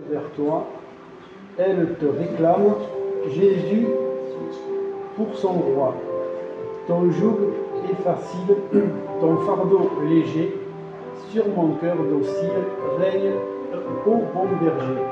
vers toi, elle te réclame, Jésus, pour son roi. Ton joug est facile, ton fardeau léger, sur mon cœur docile règne, ô bon berger.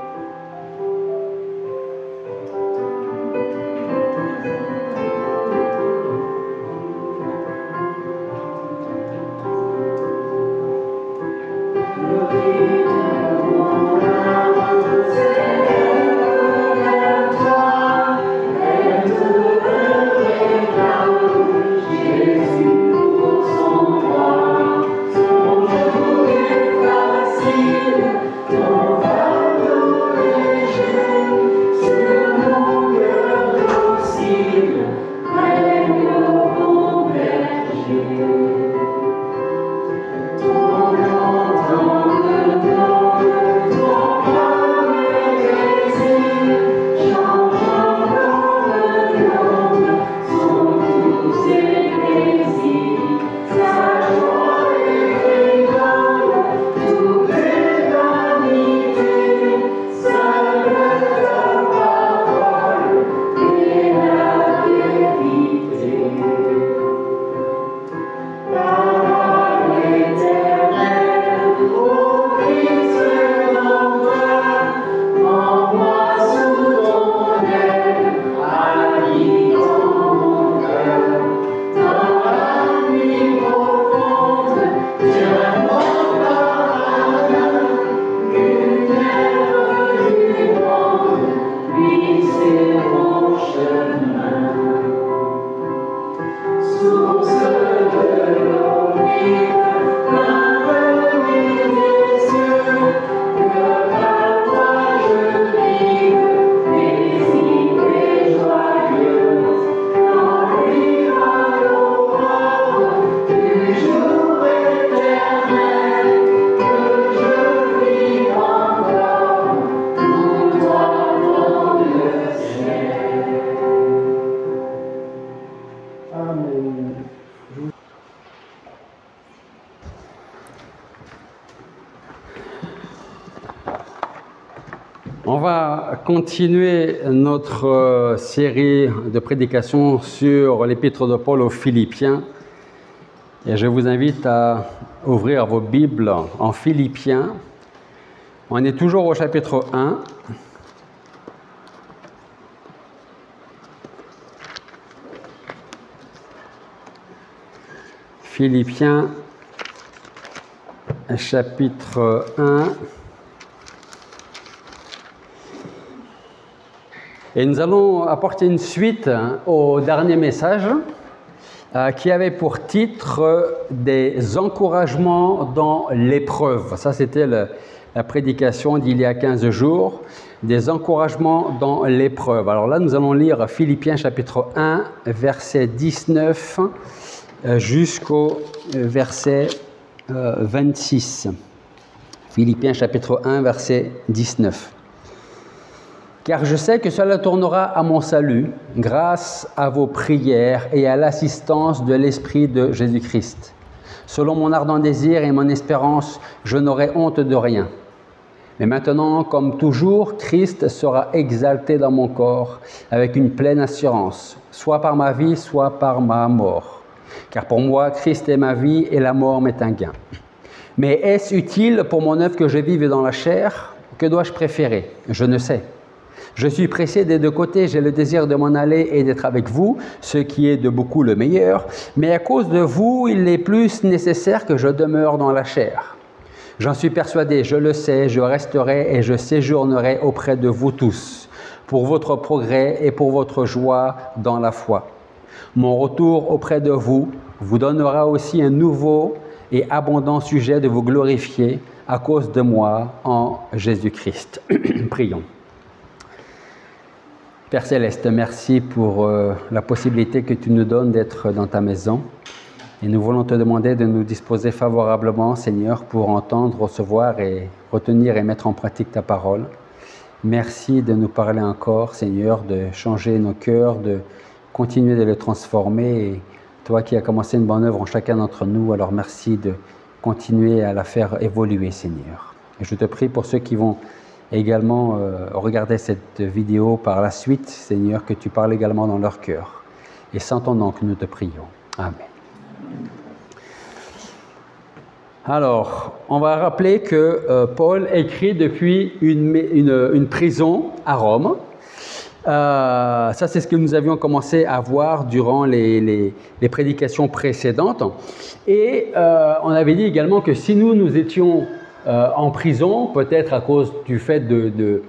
On va continuer notre série de prédications sur l'épître de Paul aux Philippiens. Et je vous invite à ouvrir vos Bibles en Philippiens. On est toujours au chapitre 1. Philippiens, chapitre 1. Et nous allons apporter une suite au dernier message qui avait pour titre « Des encouragements dans l'épreuve ». Ça, c'était la prédication d'il y a 15 jours, « Des encouragements dans l'épreuve ». Alors là, nous allons lire Philippiens chapitre 1, verset 19 jusqu'au verset 26. Philippiens chapitre 1, verset 19. Car je sais que cela tournera à mon salut grâce à vos prières et à l'assistance de l'Esprit de Jésus-Christ. Selon mon ardent désir et mon espérance, je n'aurai honte de rien. Mais maintenant, comme toujours, Christ sera exalté dans mon corps avec une pleine assurance, soit par ma vie, soit par ma mort. Car pour moi, Christ est ma vie et la mort m'est un gain. Mais est-ce utile pour mon œuvre que je vive dans la chair? Que dois-je préférer? Je ne sais. Je suis pressé des deux côtés, j'ai le désir de m'en aller et d'être avec vous, ce qui est de beaucoup le meilleur, mais à cause de vous, il est plus nécessaire que je demeure dans la chair. J'en suis persuadé, je le sais, je resterai et je séjournerai auprès de vous tous, pour votre progrès et pour votre joie dans la foi. Mon retour auprès de vous vous donnera aussi un nouveau et abondant sujet de vous glorifier à cause de moi en Jésus-Christ. Prions. Père Céleste, merci pour la possibilité que tu nous donnes d'être dans ta maison. Et nous voulons te demander de nous disposer favorablement, Seigneur, pour entendre, recevoir et retenir et mettre en pratique ta parole. Merci de nous parler encore, Seigneur, de changer nos cœurs, de continuer de les transformer. Et toi qui as commencé une bonne œuvre en chacun d'entre nous, alors merci de continuer à la faire évoluer, Seigneur. Et je te prie pour ceux qui vont également regarder cette vidéo par la suite, Seigneur, que tu parles également dans leur cœur. Et sans ton nom que nous te prions. Amen. Alors, on va rappeler que Paul écrit depuis une prison à Rome. Ça, c'est ce que nous avions commencé à voir durant les prédications précédentes. Et on avait dit également que si nous étions en prison, peut-être à cause du fait de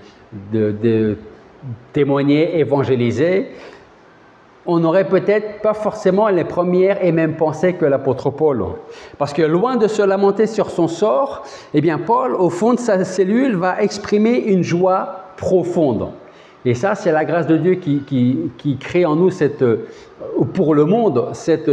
témoigner, évangéliser, on n'aurait peut-être pas forcément les premières et mêmes pensées que l'apôtre Paul. Parce que loin de se lamenter sur son sort, eh bien Paul, au fond de sa cellule, va exprimer une joie profonde. Et ça, c'est la grâce de Dieu qui crée en nous, pour le monde, cette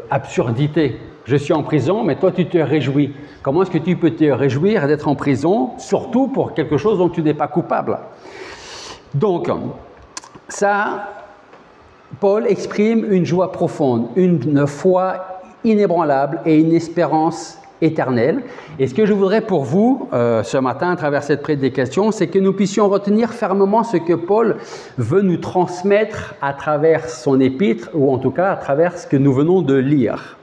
absurdité. Je suis en prison, mais toi, tu te réjouis. Comment est-ce que tu peux te réjouir d'être en prison, surtout pour quelque chose dont tu n'es pas coupable? Donc, ça, Paul exprime une joie profonde, une foi inébranlable et une espérance éternelle. Et ce que je voudrais pour vous, ce matin, à travers cette prédication, c'est que nous puissions retenir fermement ce que Paul veut nous transmettre à travers son épître, ou en tout cas à travers ce que nous venons de lire.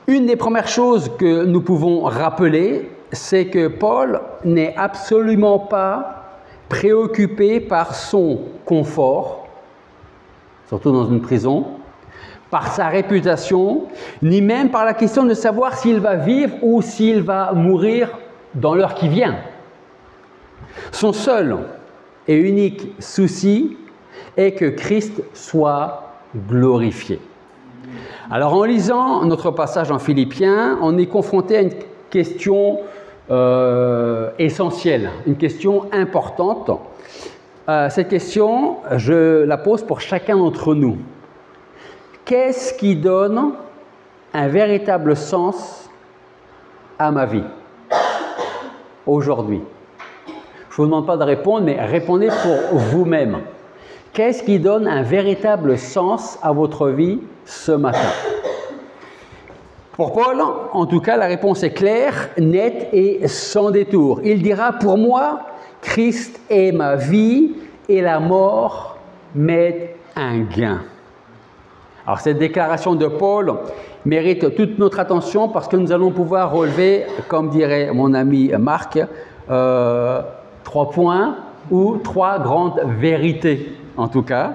Une des premières choses que nous pouvons rappeler, c'est que Paul n'est absolument pas préoccupé par son confort, surtout dans une prison, par sa réputation, ni même par la question de savoir s'il va vivre ou s'il va mourir dans l'heure qui vient. Son seul et unique souci est que Christ soit glorifié. Alors en lisant notre passage en Philippiens, on est confronté à une question essentielle, une question importante. Cette question, je la pose pour chacun d'entre nous. Qu'est-ce qui donne un véritable sens à ma vie aujourd'hui? Je ne vous demande pas de répondre, mais répondez pour vous-même. Qu'est-ce qui donne un véritable sens à votre vie ce matin? Pour Paul, en tout cas, la réponse est claire, nette et sans détour. Il dira, pour moi, Christ est ma vie et la mort m'est un gain. Alors cette déclaration de Paul mérite toute notre attention parce que nous allons pouvoir relever, comme dirait mon ami Marc, 3 points ou 3 grandes vérités en tout cas.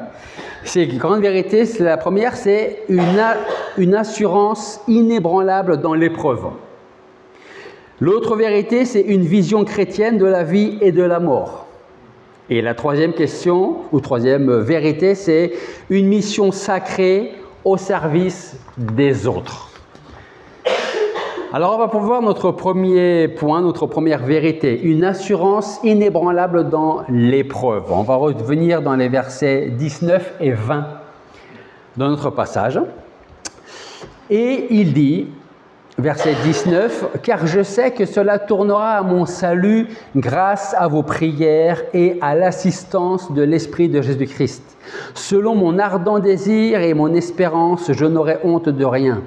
Ces grandes vérités, la première, c'est une assurance inébranlable dans l'épreuve. L'autre vérité, c'est une vision chrétienne de la vie et de la mort. Et la troisième question, ou troisième vérité, c'est une mission sacrée au service des autres. Alors on va pouvoir notre premier point, notre première vérité, une assurance inébranlable dans l'épreuve. On va revenir dans les versets 19 et 20 de notre passage. Et il dit, verset 19, « Car je sais que cela tournera à mon salut grâce à vos prières et à l'assistance de l'Esprit de Jésus-Christ. Selon mon ardent désir et mon espérance, je n'aurai honte de rien.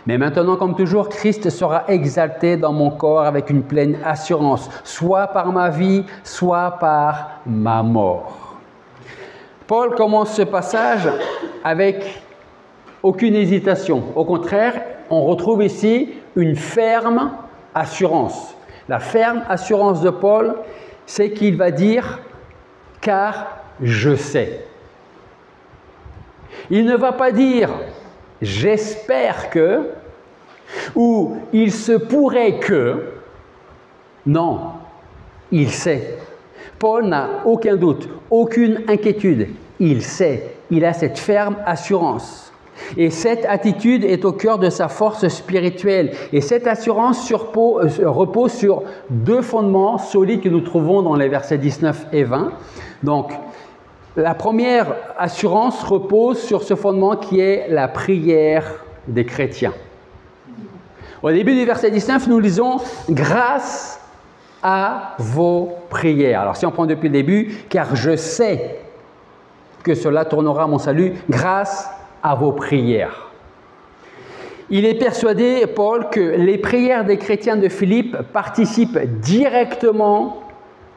Mais maintenant, comme toujours, Christ sera exalté dans mon corps avec une pleine assurance, soit par ma vie, soit par ma mort. » Paul commence ce passage avec aucune hésitation. Au contraire, on retrouve ici une ferme assurance. La ferme assurance de Paul, c'est qu'il va dire « car je sais ». Il ne va pas dire « j'espère que » ou « il se pourrait que ». Non, il sait. Paul n'a aucun doute, aucune inquiétude. Il sait, il a cette ferme assurance. Et cette attitude est au cœur de sa force spirituelle. Et cette assurance repose sur 2 fondements solides que nous trouvons dans les versets 19 et 20. Donc, la première assurance repose sur ce fondement qui est la prière des chrétiens. Au début du verset 19, nous lisons « grâce à vos prières ». Alors si on prend depuis le début, « car je sais que cela tournera à mon salut grâce à vos prières ». Il est persuadé, Paul, que les prières des chrétiens de Philippe participent directement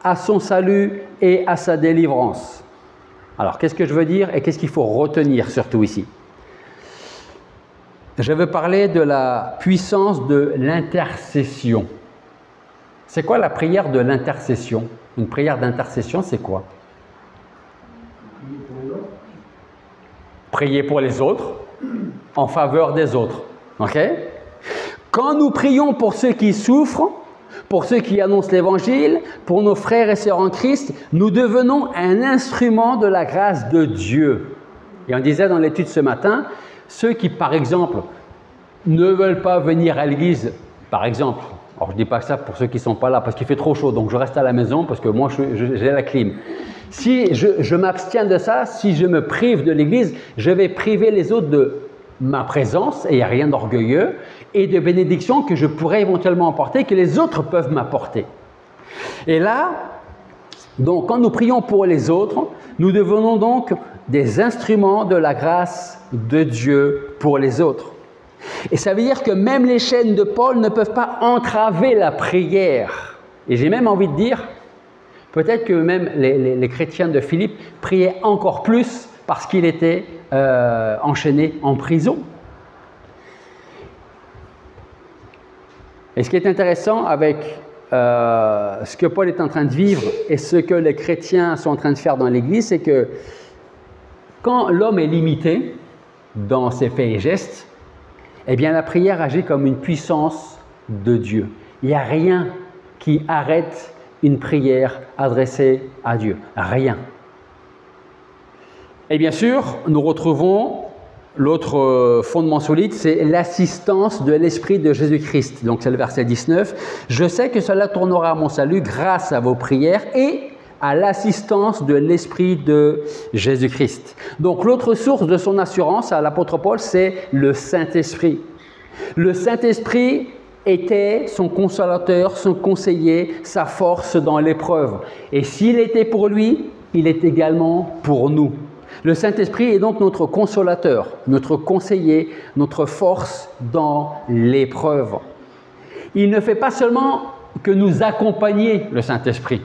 à son salut et à sa délivrance. Alors, qu'est-ce que je veux dire et qu'est-ce qu'il faut retenir surtout ici? Je veux parler de la puissance de l'intercession. C'est quoi la prière de l'intercession? Une prière d'intercession, c'est quoi? Prier pour les autres, en faveur des autres. Ok? Quand nous prions pour ceux qui souffrent, pour ceux qui annoncent l'Évangile, pour nos frères et sœurs en Christ, nous devenons un instrument de la grâce de Dieu. Et on disait dans l'étude ce matin, ceux qui, par exemple, ne veulent pas venir à l'église, par exemple, alors je ne dis pas ça pour ceux qui ne sont pas là, parce qu'il fait trop chaud, donc je reste à la maison, parce que moi, j'ai la clim. Si je m'abstiens de ça, si je me prive de l'église, je vais priver les autres de ma présence, et il n'y a rien d'orgueilleux, et de bénédictions que je pourrais éventuellement apporter, que les autres peuvent m'apporter. Et là, donc, quand nous prions pour les autres, nous devenons donc des instruments de la grâce de Dieu pour les autres. Et ça veut dire que même les chaînes de Paul ne peuvent pas entraver la prière. Et j'ai même envie de dire, peut-être que même les chrétiens de Philippe priaient encore plus parce qu'il était enchaîné en prison. Et ce qui est intéressant avec ce que Paul est en train de vivre et ce que les chrétiens sont en train de faire dans l'Église, c'est que quand l'homme est limité dans ses faits et gestes, eh bien la prière agit comme une puissance de Dieu. Il n'y a rien qui arrête une prière adressée à Dieu. Rien. Et bien sûr, nous retrouvons l'autre fondement solide, c'est l'assistance de l'Esprit de Jésus-Christ. Donc c'est le verset 19. « Je sais que cela tournera à mon salut grâce à vos prières et à l'assistance de l'Esprit de Jésus-Christ. » Donc l'autre source de son assurance à l'apôtre Paul, c'est le Saint-Esprit. Le Saint-Esprit était son consolateur, son conseiller, sa force dans l'épreuve. Et s'il était pour lui, il est également pour nous. Le Saint-Esprit est donc notre consolateur, notre conseiller, notre force dans l'épreuve. Il ne fait pas seulement que nous accompagner, le Saint-Esprit.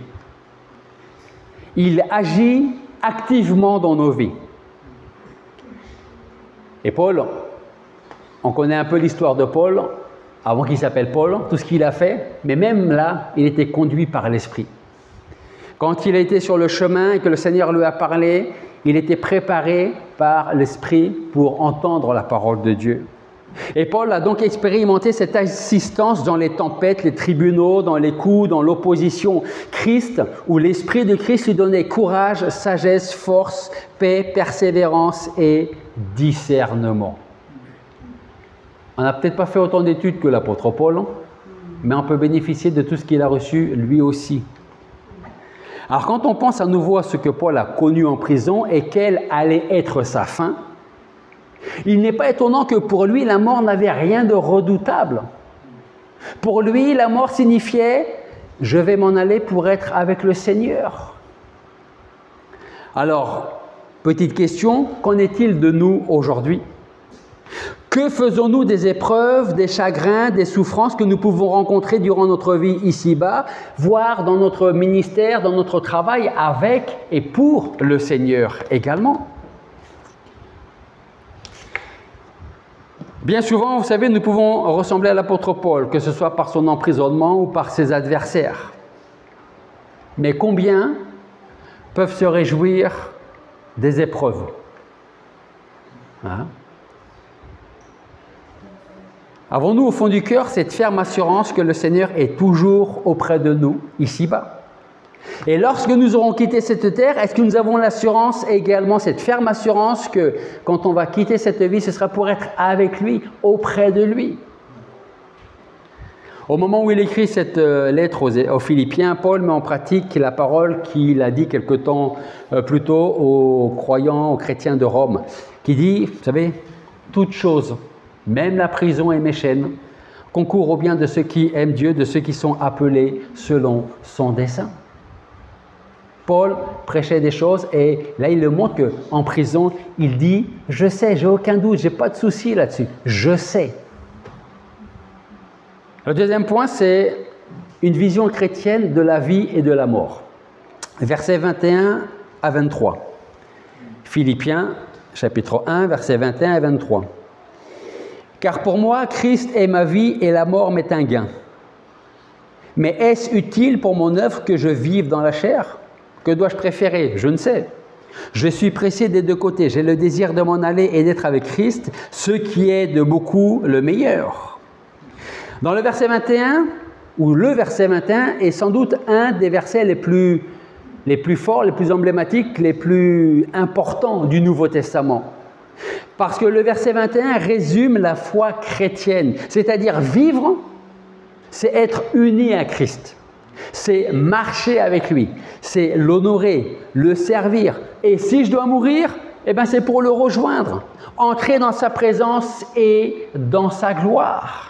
Il agit activement dans nos vies. Et Paul, on connaît un peu l'histoire de Paul, avant qu'il s'appelle Paul, tout ce qu'il a fait, mais même là, il était conduit par l'Esprit. Quand il a été sur le chemin et que le Seigneur lui a parlé, il était préparé par l'Esprit pour entendre la parole de Dieu. Et Paul a donc expérimenté cette assistance dans les tempêtes, les tribunaux, dans les coups, dans l'opposition. Christ, où l'Esprit de Christ lui donnait courage, sagesse, force, paix, persévérance et discernement. On n'a peut-être pas fait autant d'études que l'apôtre Paul, mais on peut bénéficier de tout ce qu'il a reçu lui aussi. Alors quand on pense à nouveau à ce que Paul a connu en prison et quelle allait être sa fin, il n'est pas étonnant que pour lui, la mort n'avait rien de redoutable. Pour lui, la mort signifiait « je vais m'en aller pour être avec le Seigneur ». Alors, petite question, qu'en est-il de nous aujourd'hui ? Que faisons-nous des épreuves, des chagrins, des souffrances que nous pouvons rencontrer durant notre vie ici-bas, voire dans notre ministère, dans notre travail, avec et pour le Seigneur également ? Bien souvent, vous savez, nous pouvons ressembler à l'apôtre Paul, que ce soit par son emprisonnement ou par ses adversaires. Mais combien peuvent se réjouir des épreuves ? Avons-nous au fond du cœur cette ferme assurance que le Seigneur est toujours auprès de nous, ici-bas ? Et lorsque nous aurons quitté cette terre, est-ce que nous avons l'assurance également, cette ferme assurance que quand on va quitter cette vie, ce sera pour être avec lui, auprès de lui ? Au moment où il écrit cette lettre aux Philippiens, Paul met en pratique la parole qu'il a dit quelque temps plus tôt aux croyants, aux chrétiens de Rome, qui dit, vous savez, toute chose, même la prison et mes chaînes, concourent au bien de ceux qui aiment Dieu, de ceux qui sont appelés selon son dessein. Paul prêchait des choses et là il le montre qu'en prison, il dit « je sais, j'ai aucun doute, j'ai pas de souci là-dessus, je sais ». Le deuxième point, c'est une vision chrétienne de la vie et de la mort. Versets 21 à 23. Philippiens, chapitre 1, versets 21 à 23. « Car pour moi, Christ est ma vie et la mort m'est un gain. Mais est-ce utile pour mon œuvre que je vive dans la chair? Que dois-je préférer? Je ne sais. Je suis pressé des deux côtés. J'ai le désir de m'en aller et d'être avec Christ, ce qui est de beaucoup le meilleur. » Dans le verset 21, ou le verset 21 est sans doute un des versets les plus forts, les plus emblématiques, les plus importants du Nouveau Testament. Parce que le verset 21 résume la foi chrétienne, c'est-à-dire vivre, c'est être uni à Christ, c'est marcher avec lui, c'est l'honorer, le servir. Et si je dois mourir, eh bien c'est pour le rejoindre, entrer dans sa présence et dans sa gloire.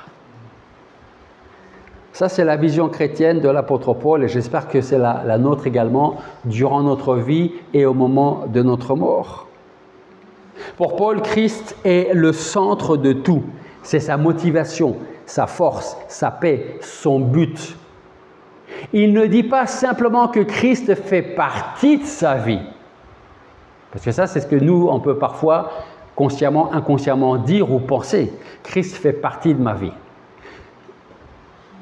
Ça, c'est la vision chrétienne de l'apôtre Paul et j'espère que c'est la nôtre également durant notre vie et au moment de notre mort. Pour Paul, Christ est le centre de tout. C'est sa motivation, sa force, sa paix, son but. Il ne dit pas simplement que Christ fait partie de sa vie. Parce que ça, c'est ce que nous, on peut parfois consciemment, inconsciemment dire ou penser. Christ fait partie de ma vie.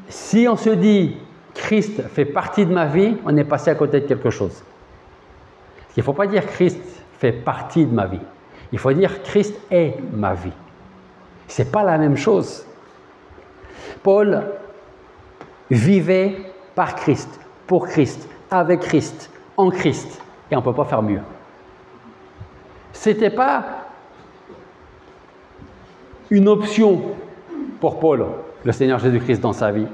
Si on se dit Christ fait partie de ma vie, on est passé à côté de quelque chose. Il ne faut pas dire Christ fait partie de ma vie. Il faut dire Christ est ma vie. Ce n'est pas la même chose. Paul vivait par Christ, pour Christ, avec Christ, en Christ. Et on ne peut pas faire mieux. Ce n'était pas une option pour Paul, le Seigneur Jésus-Christ dans sa vie.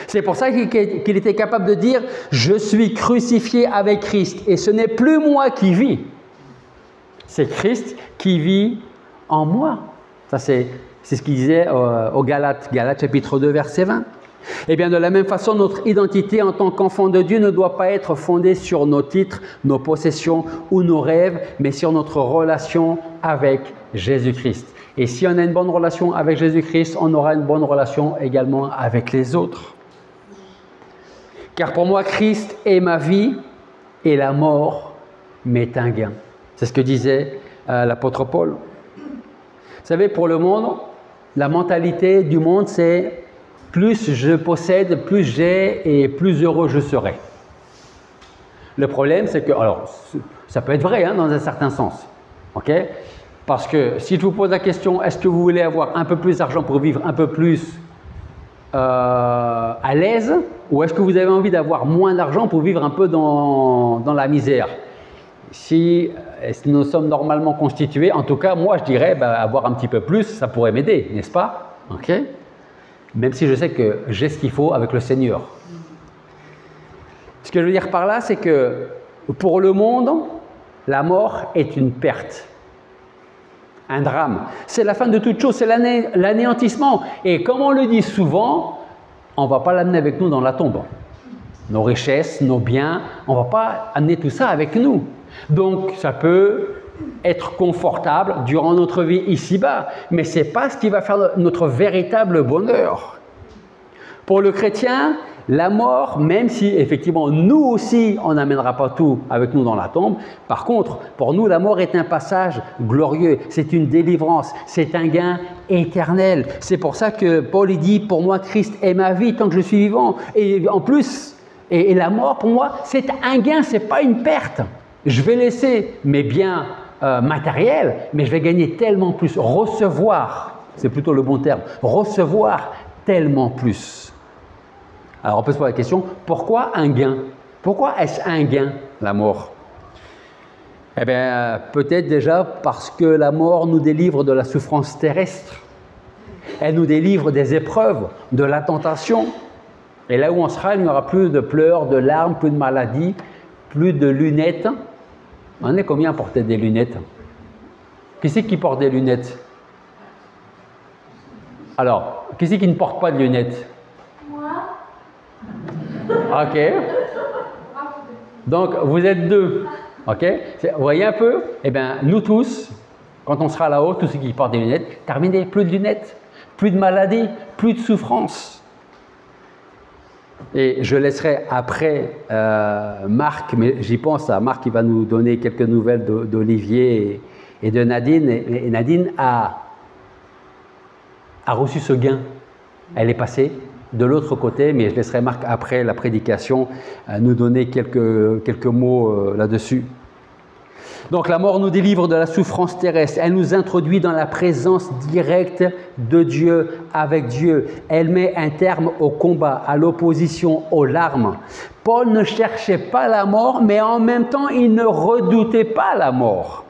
C'est pour ça qu'il était capable de dire « Je suis crucifié avec Christ et ce n'est plus moi qui vis. C'est Christ qui vit en moi. » Ça, c'est ce qu'il disait aux Galates, Galates chapitre 2, verset 20. Eh bien, de la même façon, notre identité en tant qu'enfant de Dieu ne doit pas être fondée sur nos titres, nos possessions ou nos rêves, mais sur notre relation avec Jésus-Christ. Et si on a une bonne relation avec Jésus-Christ, on aura une bonne relation également avec les autres. Car pour moi, Christ est ma vie et la mort m'est un gain. C'est ce que disait l'apôtre Paul. Vous savez, pour le monde, la mentalité du monde, c'est plus je possède, plus j'ai et plus heureux je serai. Le problème, c'est que, alors, ça peut être vrai hein, dans un certain sens, ok? Parce que si je vous pose la question, est-ce que vous voulez avoir un peu plus d'argent pour vivre un peu plus à l'aise, ou est-ce que vous avez envie d'avoir moins d'argent pour vivre un peu dans la misère? Si nous sommes normalement constitués, en tout cas, moi je dirais avoir un petit peu plus, ça pourrait m'aider, n'est-ce pas? Ok? Même si je sais que j'ai ce qu'il faut avec le Seigneur. Ce que je veux dire par là, c'est que pour le monde, la mort est une perte, un drame. C'est la fin de toute chose, c'est l'anéantissement. Et comme on le dit souvent, on ne va pas l'amener avec nous dans la tombe. Nos richesses, nos biens, on ne va pas amener tout ça avec nous. Donc, ça peut être confortable durant notre vie ici-bas, mais ce n'est pas ce qui va faire notre véritable bonheur. Pour le chrétien, la mort, même si effectivement nous aussi on n'amènera pas tout avec nous dans la tombe, par contre, pour nous la mort est un passage glorieux, c'est une délivrance, c'est un gain éternel. C'est pour ça que Paul il dit, pour moi Christ est ma vie tant que je suis vivant. Et en plus, et la mort pour moi c'est un gain, ce n'est pas une perte. Je vais laisser mes biens matériels, mais je vais gagner tellement plus, recevoir, c'est plutôt le bon terme, recevoir tellement plus. Alors on peut se poser la question, pourquoi un gain? Pourquoi est-ce un gain, la mort? Eh bien, peut-être déjà parce que la mort nous délivre de la souffrance terrestre. Elle nous délivre des épreuves, de la tentation. Et là où on sera, il n'y aura plus de pleurs, de larmes, plus de maladies, plus de lunettes. On est combien à porter des lunettes? Qui c'est qui porte des lunettes? Alors, qui c'est qui ne porte pas de lunettes? Ok. Donc, vous êtes deux. Ok. Vous voyez un peu? Eh bien, nous tous, quand on sera là-haut, tous ceux qui portent des lunettes, terminé, plus de lunettes, plus de maladies, plus de souffrance. Et je laisserai après Marc, mais j'y pense à Marc qui va nous donner quelques nouvelles d'Olivier et de Nadine. Et Nadine a reçu ce gain. Elle est passée de l'autre côté, mais je laisserai Marc après la prédication nous donner quelques mots là-dessus. Donc la mort nous délivre de la souffrance terrestre, elle nous introduit dans la présence directe de Dieu, avec Dieu. Elle met un terme au combat, à l'opposition, aux larmes. Paul ne cherchait pas la mort, mais en même temps, il ne redoutait pas la mort.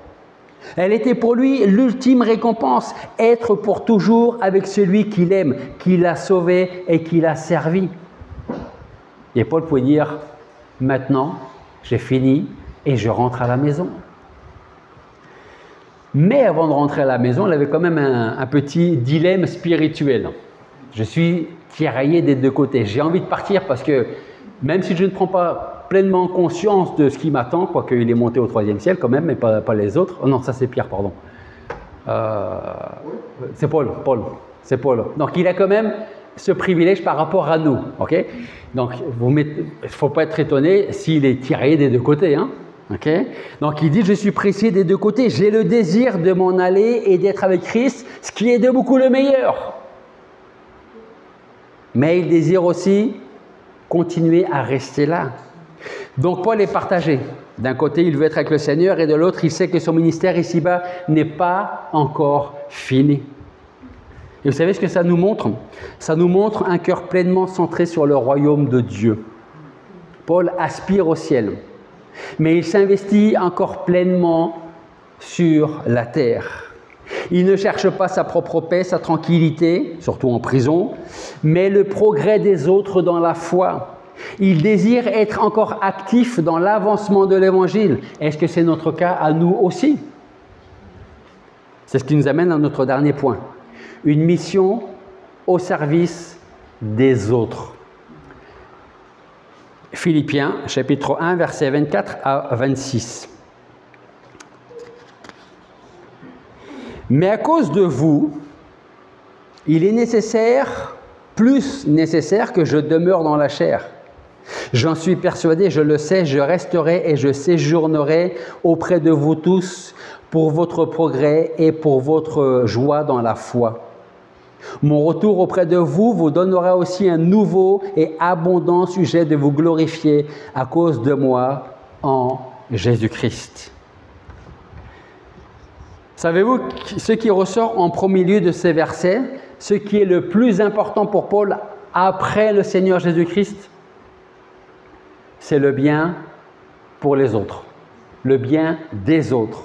Elle était pour lui l'ultime récompense, être pour toujours avec celui qu'il aime, qui l'a sauvé et qui l'a servi. Et Paul pouvait dire, maintenant, j'ai fini et je rentre à la maison. Mais avant de rentrer à la maison, il avait quand même un petit dilemme spirituel. Je suis tiraillé des deux côtés. J'ai envie de partir parce que même si je ne prends pas pleinement conscience de ce qui m'attend, quoique il est monté au 3e ciel quand même, mais pas les autres. Oh non, ça c'est Pierre, pardon. C'est Paul. C'est Paul. Donc il a quand même ce privilège par rapport à nous. Okay? Donc il ne faut pas être étonné s'il est tiraillé des deux côtés. Hein? Okay? Donc il dit, je suis pressé des deux côtés, j'ai le désir de m'en aller et d'être avec Christ, ce qui est de beaucoup le meilleur. Mais il désire aussi continuer à rester là. Donc Paul est partagé. D'un côté, il veut être avec le Seigneur et de l'autre, il sait que son ministère ici-bas n'est pas encore fini. Et vous savez ce que ça nous montre? Ça nous montre un cœur pleinement centré sur le royaume de Dieu. Paul aspire au ciel. Mais il s'investit encore pleinement sur la terre. Il ne cherche pas sa propre paix, sa tranquillité, surtout en prison, mais le progrès des autres dans la foi. Il désire être encore actif dans l'avancement de l'Évangile. Est-ce que c'est notre cas à nous aussi? C'est ce qui nous amène à notre dernier point. Une mission au service des autres. Philippiens, chapitre 1, versets 24 à 26. Mais à cause de vous, il est nécessaire, plus nécessaire que je demeure dans la chair. J'en suis persuadé, je le sais, je resterai et je séjournerai auprès de vous tous pour votre progrès et pour votre joie dans la foi. Mon retour auprès de vous vous donnera aussi un nouveau et abondant sujet de vous glorifier à cause de moi en Jésus-Christ. Savez-vous ce qui ressort en premier lieu de ces versets, ce qui est le plus important pour Paul après le Seigneur Jésus-Christ? C'est le bien pour les autres, le bien des autres.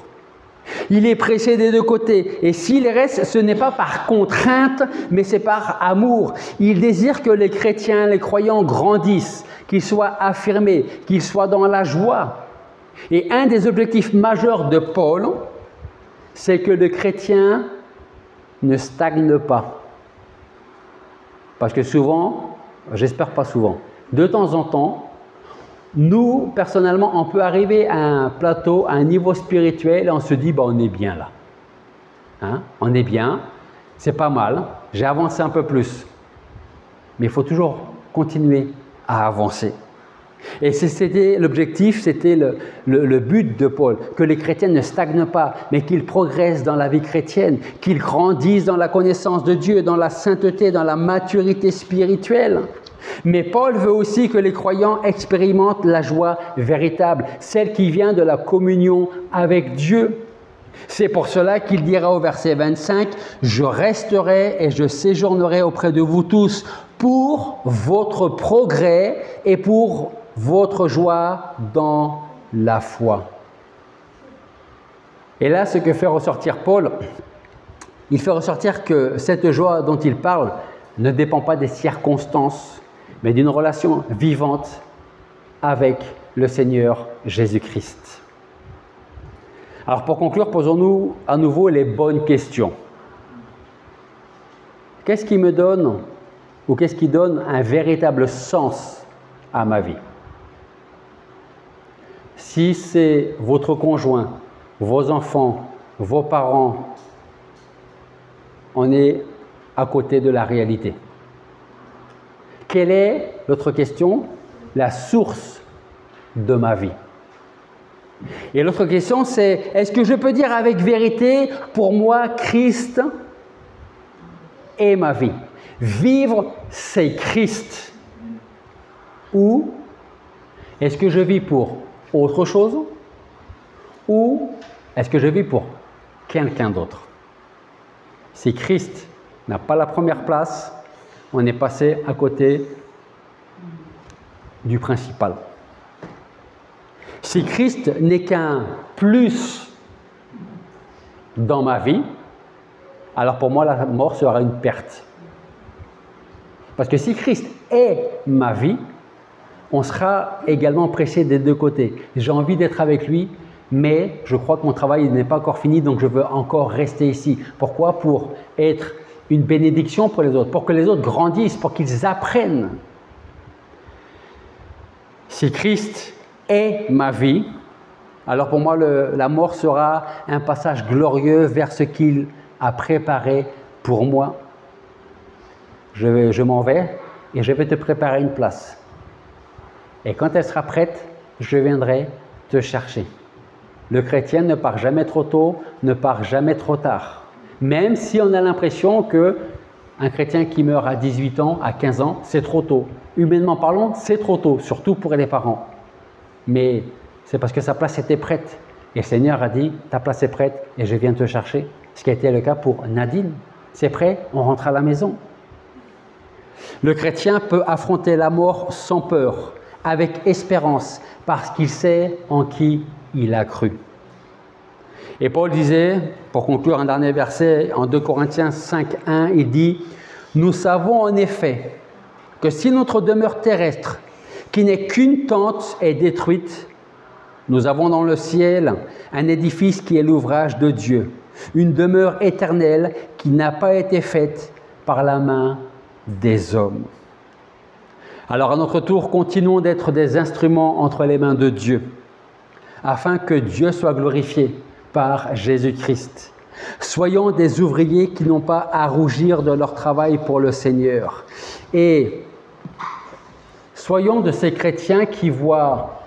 Il est pressé des deux côtés et s'il reste, ce n'est pas par contrainte, mais c'est par amour. Il désire que les chrétiens, les croyants grandissent, qu'ils soient affirmés, qu'ils soient dans la joie. Et un des objectifs majeurs de Paul, c'est que le chrétien ne stagne pas. Parce que souvent, j'espère pas souvent, de temps en temps, nous, personnellement, on peut arriver à un plateau, à un niveau spirituel et on se dit, on est bien là. Hein? On est bien, c'est pas mal, j'ai avancé un peu plus. Mais il faut toujours continuer à avancer. Et c'était l'objectif, c'était le but de Paul, que les chrétiens ne stagnent pas, mais qu'ils progressent dans la vie chrétienne, qu'ils grandissent dans la connaissance de Dieu, dans la sainteté, dans la maturité spirituelle. Mais Paul veut aussi que les croyants expérimentent la joie véritable, celle qui vient de la communion avec Dieu. C'est pour cela qu'il dira au verset 25, « Je resterai et je séjournerai auprès de vous tous pour votre progrès et pour votre joie dans la foi. » Et là, ce que fait ressortir Paul, il fait ressortir que cette joie dont il parle ne dépend pas des circonstances, mais d'une relation vivante avec le Seigneur Jésus-Christ. Alors pour conclure, posons-nous à nouveau les bonnes questions. Qu'est-ce qui me donne, ou qu'est-ce qui donne un véritable sens à ma vie? Si c'est votre conjoint, vos enfants, vos parents, on est à côté de la réalité. quelle est, l'autre question, la source de ma vie? Et l'autre question, c'est, est-ce que je peux dire avec vérité, pour moi, Christ est ma vie? Vivre, c'est Christ. Ou est-ce que je vis pour autre chose? Ou est-ce que je vis pour quelqu'un d'autre? Si Christ n'a pas la première place, on est passé à côté du principal. Si Christ n'est qu'un plus dans ma vie, alors pour moi la mort sera une perte. Parce que si Christ est ma vie, on sera également pressé des deux côtés. J'ai envie d'être avec lui, mais je crois que mon travail n'est pas encore fini, donc je veux encore rester ici. Pourquoi? Pour être une bénédiction pour les autres, pour que les autres grandissent, pour qu'ils apprennent. Si Christ est ma vie, alors pour moi la mort sera un passage glorieux vers ce qu'il a préparé pour moi. Je m'en vais et je vais te préparer une place. Et quand elle sera prête, je viendrai te chercher. Le chrétien ne part jamais trop tôt, ne part jamais trop tard. Même si on a l'impression qu'un chrétien qui meurt à 18 ans, à 15 ans, c'est trop tôt. Humainement parlant, c'est trop tôt, surtout pour les parents. Mais c'est parce que sa place était prête. Et le Seigneur a dit, ta place est prête et je viens te chercher. Ce qui a été le cas pour Nadine. C'est prêt, on rentre à la maison. Le chrétien peut affronter la mort sans peur, avec espérance, parce qu'il sait en qui il a cru. Et Paul disait, pour conclure un dernier verset, en 2 Corinthiens 5, 1, il dit « Nous savons en effet que si notre demeure terrestre, qui n'est qu'une tente, est détruite, nous avons dans le ciel un édifice qui est l'ouvrage de Dieu, une demeure éternelle qui n'a pas été faite par la main des hommes. » Alors à notre tour, continuons d'être des instruments entre les mains de Dieu, afin que Dieu soit glorifié par Jésus-Christ. Soyons des ouvriers qui n'ont pas à rougir de leur travail pour le Seigneur. Et soyons de ces chrétiens qui voient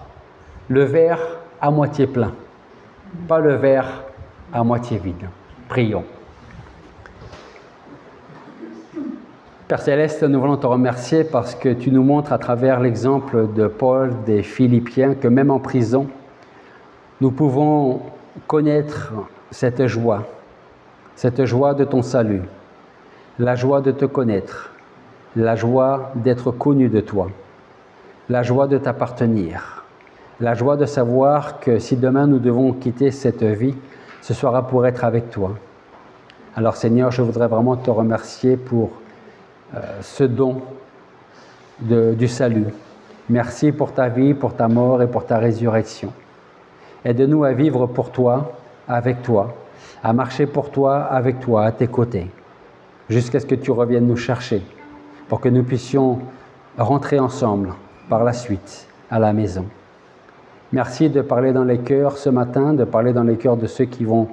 le verre à moitié plein, pas le verre à moitié vide. Prions. Père Céleste, nous voulons te remercier parce que tu nous montres à travers l'exemple de Paul, des Philippiens, que même en prison, nous pouvons connaître cette joie de ton salut, la joie de te connaître, la joie d'être connu de toi, la joie de t'appartenir, la joie de savoir que si demain nous devons quitter cette vie, ce sera pour être avec toi. Alors Seigneur, je voudrais vraiment te remercier pour ce don du salut. Merci pour ta vie, pour ta mort et pour ta résurrection. Aide-nous à vivre pour toi, avec toi, à marcher pour toi, avec toi, à tes côtés, jusqu'à ce que tu reviennes nous chercher, pour que nous puissions rentrer ensemble par la suite à la maison. Merci de parler dans les cœurs ce matin, de parler dans les cœurs de ceux qui vont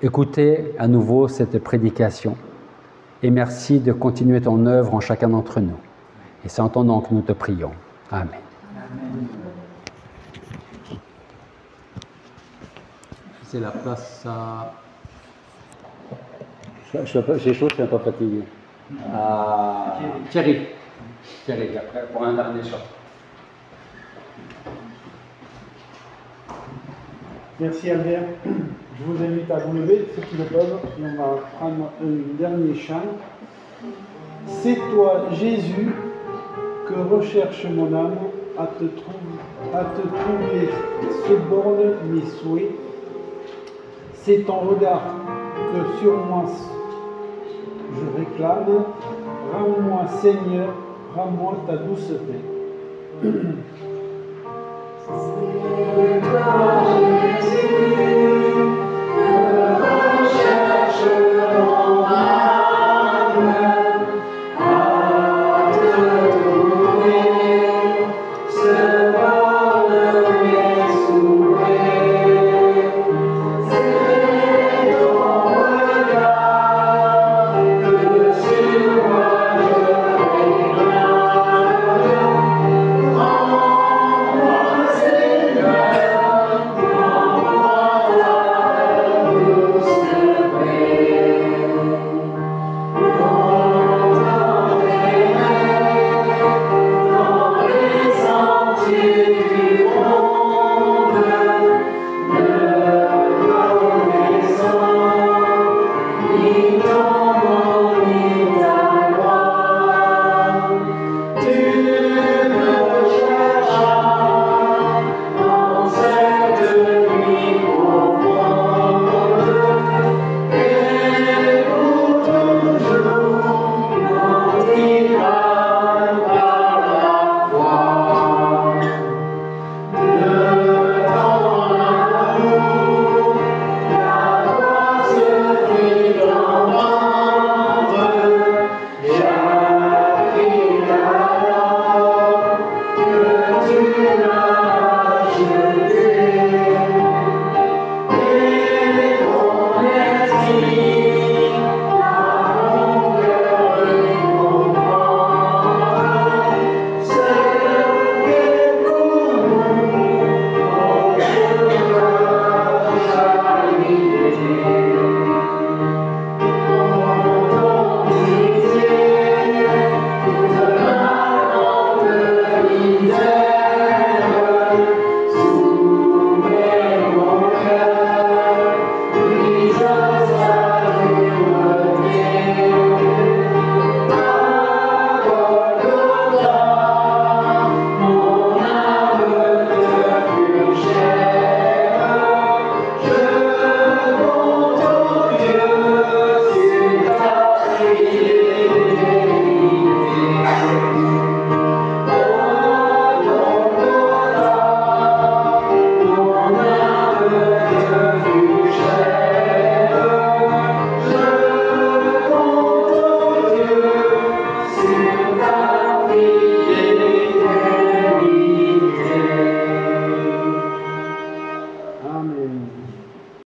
écouter à nouveau cette prédication. Et merci de continuer ton œuvre en chacun d'entre nous. Et c'est en ton nom que nous te prions. Amen. Amen. C'est la place à... J'ai chaud, je suis un peu fatigué. À Thierry. Thierry, après, pour un dernier shot. Merci Albert. Je vous invite à vous lever, ceux qui le peuvent, et on va prendre un dernier chant. C'est toi, Jésus, que recherche mon âme, à te trouver se bornent mes souhaits. C'est ton regard que sur moi je réclame. Rends-moi, Seigneur, rends-moi ta douce paix.